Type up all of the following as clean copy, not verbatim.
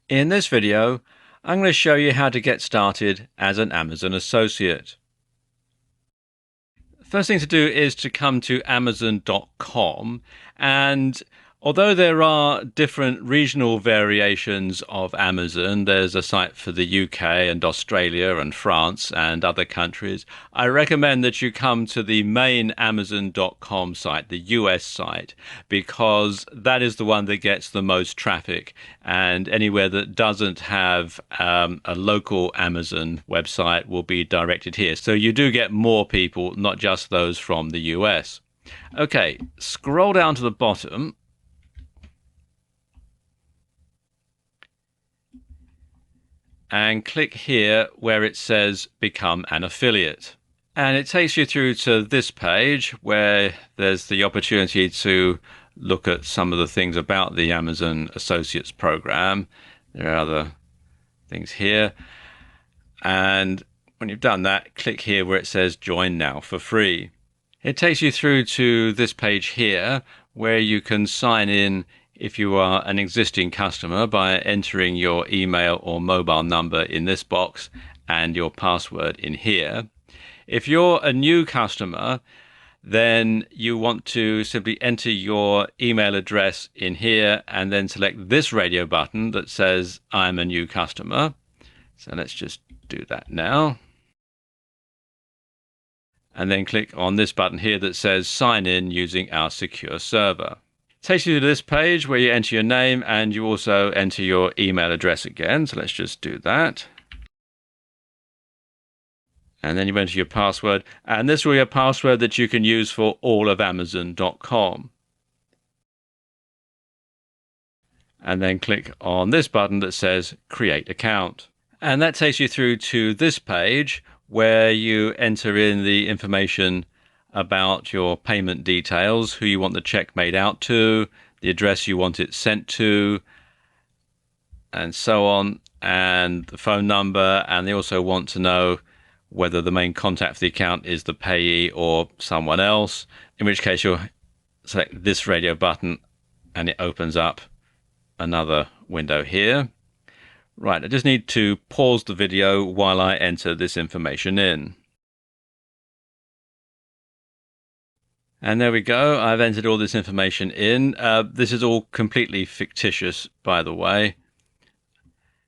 In this video, I'm going to show you how to get started as an Amazon associate. First thing to do is to come to Amazon.com, and although there are different regional variations of Amazon, there's a site for the UK and Australia and France and other countries. I recommend that you come to the main Amazon.com site, the US site, because that is the one that gets the most traffic, and anywhere that doesn't have a local Amazon website will be directed here. So you do get more people, not just those from the US. Okay, scroll down to the bottom. And click here where it says Become an Affiliate. And it takes you through to this page where there's the opportunity to look at some of the things about the Amazon Associates program. There are other things here. And when you've done that, click here where it says Join Now for free. It takes you through to this page here where you can sign in if you are an existing customer by entering your email or mobile number in this box and your password in here. If you're a new customer, then you want to simply enter your email address in here and then select this radio button that says I'm a new customer. So let's just do that now. And then click on this button here that says sign in using our secure server. Takes you to this page where you enter your name and you also enter your email address again. So let's just do that. And then you enter your password. And this will be a password that you can use for all of Amazon.com. And then click on this button that says Create Account. And that takes you through to this page where you enter in the information about your payment details, who you want the check made out to, the address you want it sent to, and so on, and the phone number. And they also want to know whether the main contact for the account is the payee or someone else, in which case you'll select this radio button and it opens up another window here. Right, I just need to pause the video while I enter this information in. And there we go. I've entered all this information in. This is all completely fictitious, by the way.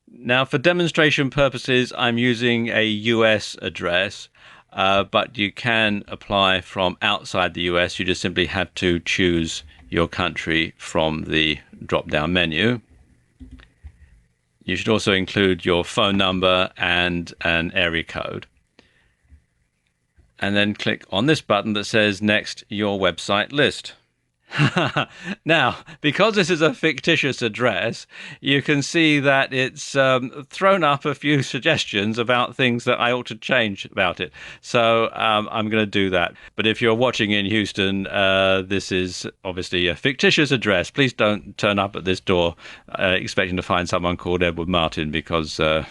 Now, for demonstration purposes, I'm using a US address, but you can apply from outside the US. You just simply have to choose your country from the drop-down menu. You should also include your phone number and an area code. And then click on this button that says Next, Your Website List. Now, because this is a fictitious address, you can see that it's thrown up a few suggestions about things that I ought to change about it. So I'm going to do that. But if you're watching in Houston, this is obviously a fictitious address. Please don't turn up at this door expecting to find someone called Edward Martin, because there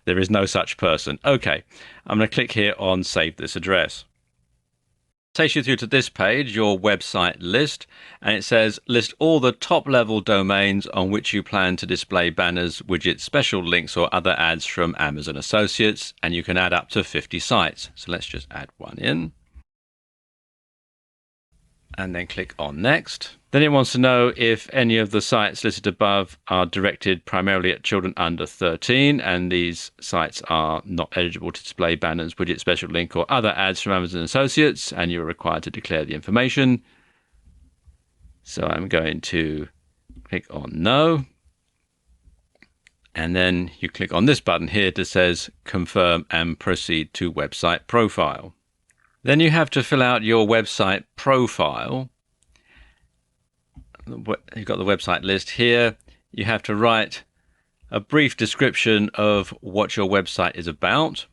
is no such person. Okay, I'm going to click here on Save This Address. Takes you through to this page, your website list, and it says list all the top level domains on which you plan to display banners, widgets, special links or other ads from Amazon Associates, and you can add up to 50 sites. So let's just add one in. And then click on Next. Then it wants to know if any of the sites listed above are directed primarily at children under 13, and these sites are not eligible to display banners, widget, special link, or other ads from Amazon Associates, and you're required to declare the information. So I'm going to click on No. And then you click on this button here that says Confirm and Proceed to Website Profile. Then you have to fill out your website profile. You've got the website list here. You have to write a brief description of what your website is about.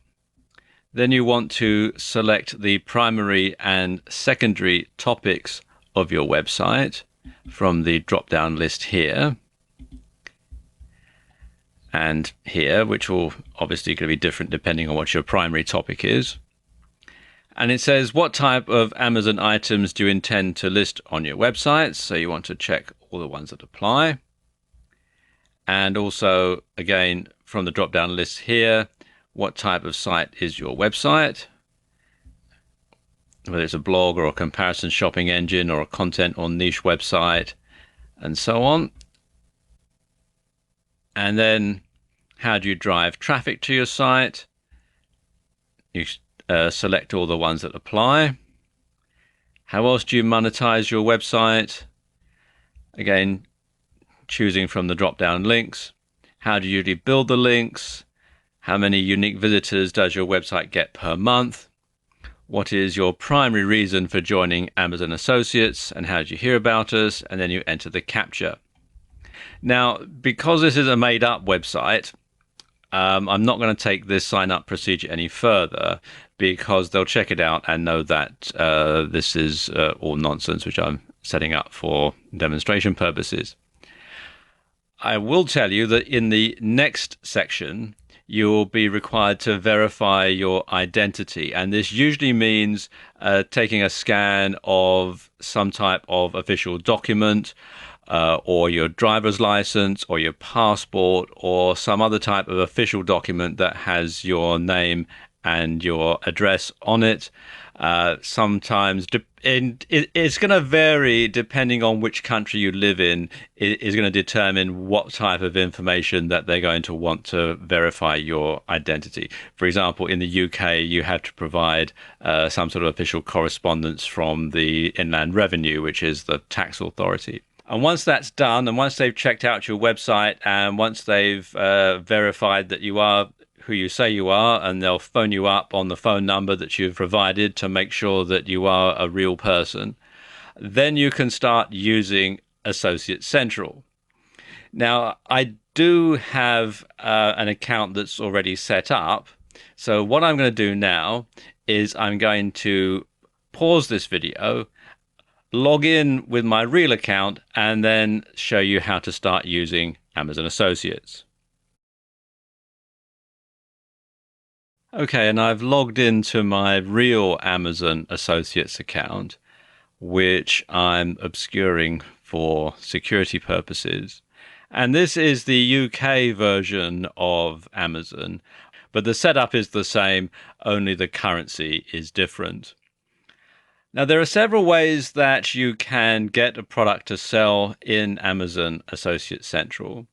Then you want to select the primary and secondary topics of your website from the drop-down list here and here, which will obviously going to be different depending on what your primary topic is. And it says, what type of Amazon items do you intend to list on your website? So you want to check all the ones that apply. And also, again, from the drop-down list here, what type of site is your website? Whether it's a blog or a comparison shopping engine or a content or niche website, and so on. And then how do you drive traffic to your site? You select all the ones that apply. How else do you monetize your website? Again, choosing from the drop-down links. How do you usually build the links? How many unique visitors does your website get per month? What is your primary reason for joining Amazon Associates, and how did you hear about us? And then you enter the CAPTCHA. Now, because this is a made-up website, I'm not going to take this sign-up procedure any further, because they'll check it out and know that this is all nonsense, which I'm setting up for demonstration purposes. I will tell you that in the next section, you will be required to verify your identity. And this usually means taking a scan of some type of official document, or your driver's license or your passport or some other type of official document that has your name and your address on it. Sometimes it's going to vary depending on which country you live in. It is going to determine what type of information that they're going to want to verify your identity. For example, in the UK, you have to provide some sort of official correspondence from the Inland Revenue, which is the tax authority. And once that's done, and once they've checked out your website, and once they've verified that you are who you say you are, and they'll phone you up on the phone number that you've provided to make sure that you are a real person, then you can start using Associate Central. Now, I do have an account that's already set up. So what I'm going to do now is I'm going to pause this video, log in with my real account, and then show you how to start using Amazon Associates. Okay, and I've logged into my real Amazon Associates account, which I'm obscuring for security purposes. And this is the UK version of Amazon, but the setup is the same, only the currency is different. Now, there are several ways that you can get a product to sell in Amazon Associate Central.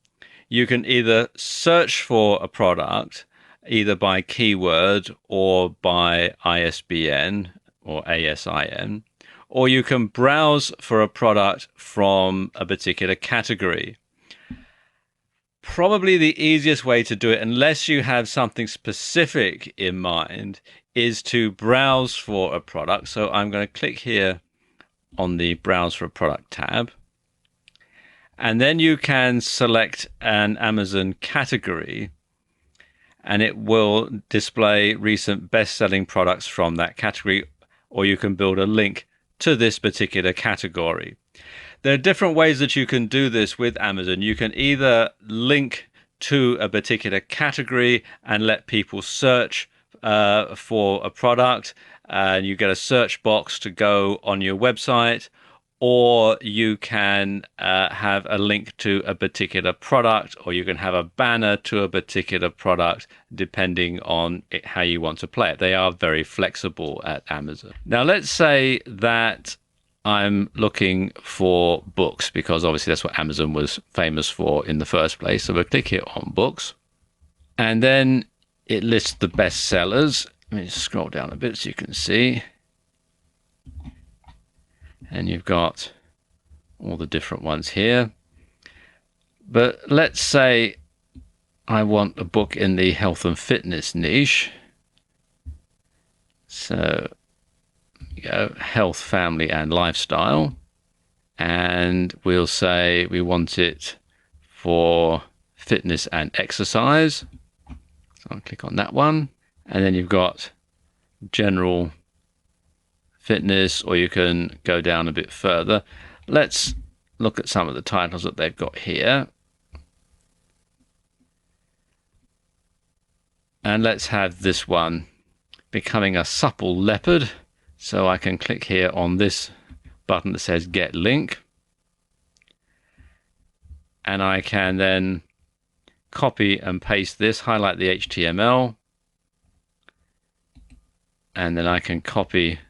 You can either search for a product, either by keyword or by ISBN or ASIN, or you can browse for a product from a particular category. Probably the easiest way to do it, unless you have something specific in mind, is to browse for a product. So I'm going to click here on the Browse for a Product tab. And then you can select an Amazon category, and it will display recent best-selling products from that category, or you can build a link to this particular category. There are different ways that you can do this with Amazon. You can either link to a particular category and let people search for a product, and you get a search box to go on your website, or you can have a link to a particular product, or you can have a banner to a particular product, depending on how you want to play it. They are very flexible at Amazon. Now, let's say that I'm looking for books, because obviously that's what Amazon was famous for in the first place. So we'll click here on books, and then it lists the best sellers. Let me just scroll down a bit so you can see. And you've got all the different ones here. But let's say I want a book in the health and fitness niche. So you go health, family, and lifestyle. And we'll say we want it for fitness and exercise. So I'll click on that one. And then you've got general fitness, or you can go down a bit further. Let's look at some of the titles that they've got here. And let's have this one, Becoming a Supple Leopard. So I can click here on this button that says Get Link. And I can then copy and paste this, highlight the HTML, and then I can copy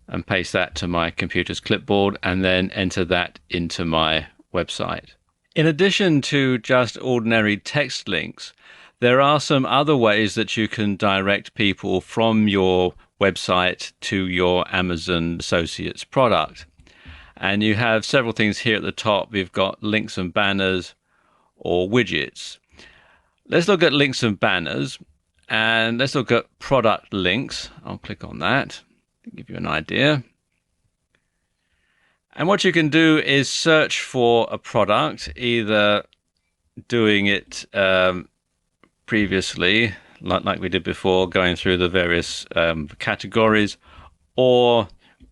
and paste that to my computer's clipboard and then enter that into my website. In addition to just ordinary text links, there are some other ways that you can direct people from your website to your Amazon Associates product. And you have several things here at the top. We've got links and banners or widgets. Let's look at links and banners, and let's look at product links. I'll click on that to give you an idea. And what you can do is search for a product, either doing it previously, like we did before, going through the various categories, or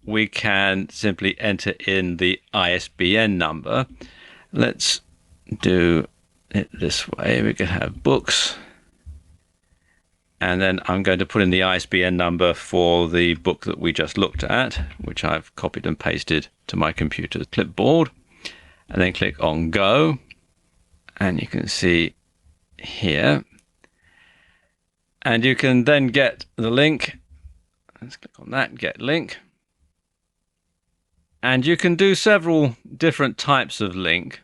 we can simply enter in the ISBN number. Let's do it this way. We can have books, and then I'm going to put in the ISBN number for the book that we just looked at, which I've copied and pasted to my computer's clipboard, and then click on Go, and you can see here, and you can then get the link. Let's click on that, get link. And you can do several different types of link.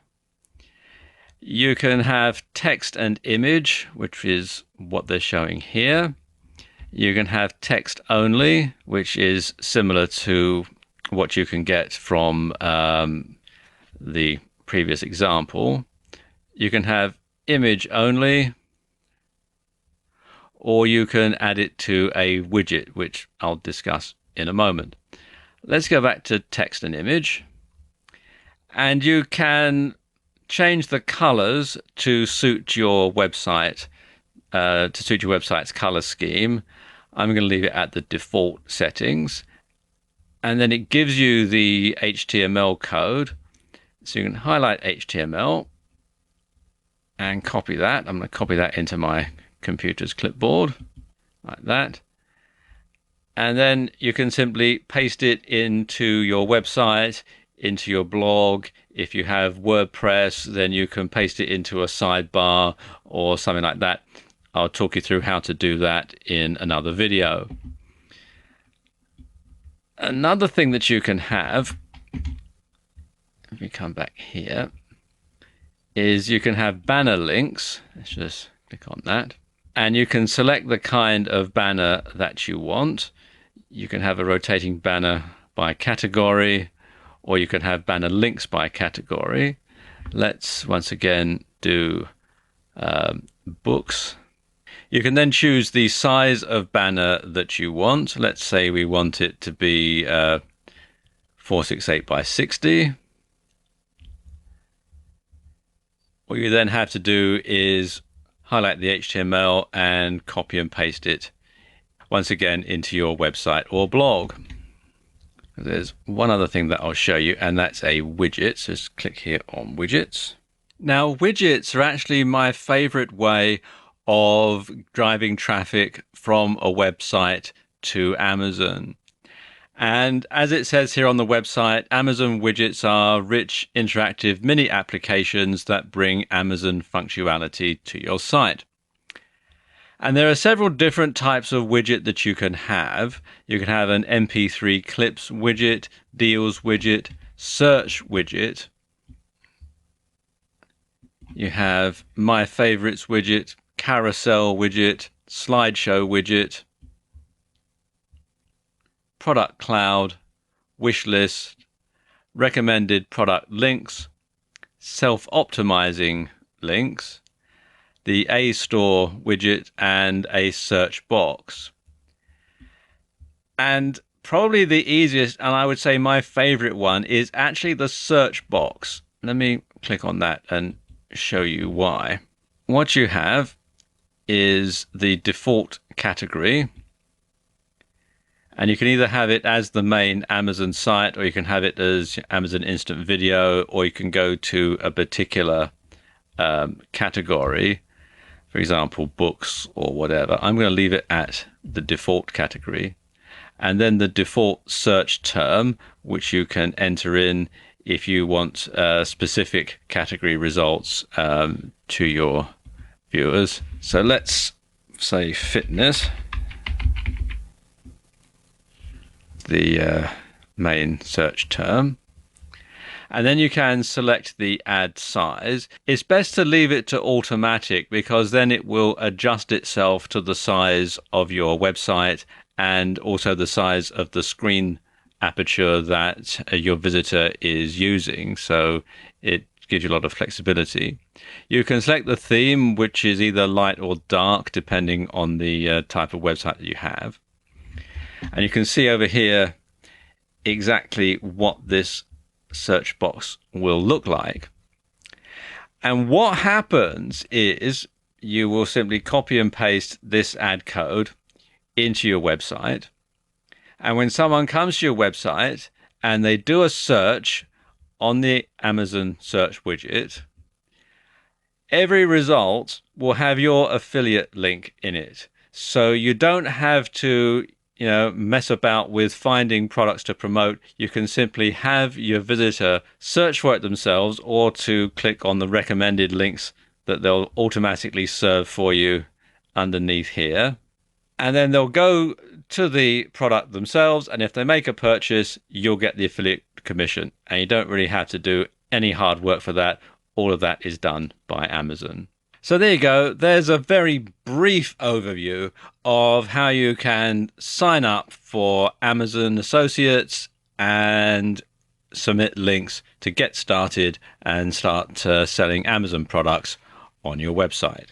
You can have text and image, which is what they're showing here. You can have text only, which is similar to what you can get from the previous example. You can have image only, or you can add it to a widget, which I'll discuss in a moment. Let's go back to text and image, and you can change the colors to suit your website, to suit your website's color scheme. I'm going to leave it at the default settings, and then it gives you the HTML code. So you can highlight HTML and copy that. I'm going to copy that into my computer's clipboard like that. And then you can simply paste it into your website, into your blog. If you have WordPress, then you can paste it into a sidebar or something like that. I'll talk you through how to do that in another video. Another thing that you can have, if we come back here, is you can have banner links. Let's just click on that. And you can select the kind of banner that you want. You can have a rotating banner by category, or you can have banner links by category. Let's once again do books. You can then choose the size of banner that you want. Let's say we want it to be 468 by 60. What you then have to do is highlight the HTML and copy and paste it once again into your website or blog. There's one other thing that I'll show you, and that's a widget. So just click here on widgets. Now, widgets are actually my favorite way of driving traffic from a website to Amazon. And as it says here on the website, Amazon widgets are rich, interactive mini applications that bring Amazon functionality to your site. And there are several different types of widget that you can have. You can have an MP3 clips widget, deals widget, search widget. You have my favorites widget, carousel widget, slideshow widget, product cloud, wish list, recommended product links, self-optimizing links, the A store widget, and a search box. And probably the easiest, and I would say my favorite one, is actually the search box. Let me click on that and show you why. What you have is the default category, and you can either have it as the main Amazon site, or you can have it as Amazon Instant Video, or you can go to a particular category, for example, books or whatever. I'm going to leave it at the default category. And then the default search term, which you can enter in if you want specific category results to your viewers. So let's say fitness, the main search term. And then you can select the ad size. It's best to leave it to automatic because then it will adjust itself to the size of your website and also the size of the screen aperture that your visitor is using. So it gives you a lot of flexibility. You can select the theme, which is either light or dark, depending on the type of website that you have. And you can see over here exactly what this search box will look like. And what happens is you will simply copy and paste this ad code into your website. And when someone comes to your website and they do a search on the Amazon search widget, every result will have your affiliate link in it. So you don't have to mess about with finding products to promote. You can simply have your visitor search for it themselves or to click on the recommended links that they'll automatically serve for you underneath here. And then they'll go to the product themselves. And if they make a purchase, you'll get the affiliate commission. And you don't really have to do any hard work for that. All of that is done by Amazon. So there you go. There's a very brief overview of how you can sign up for Amazon Associates and submit links to get started and start selling Amazon products on your website.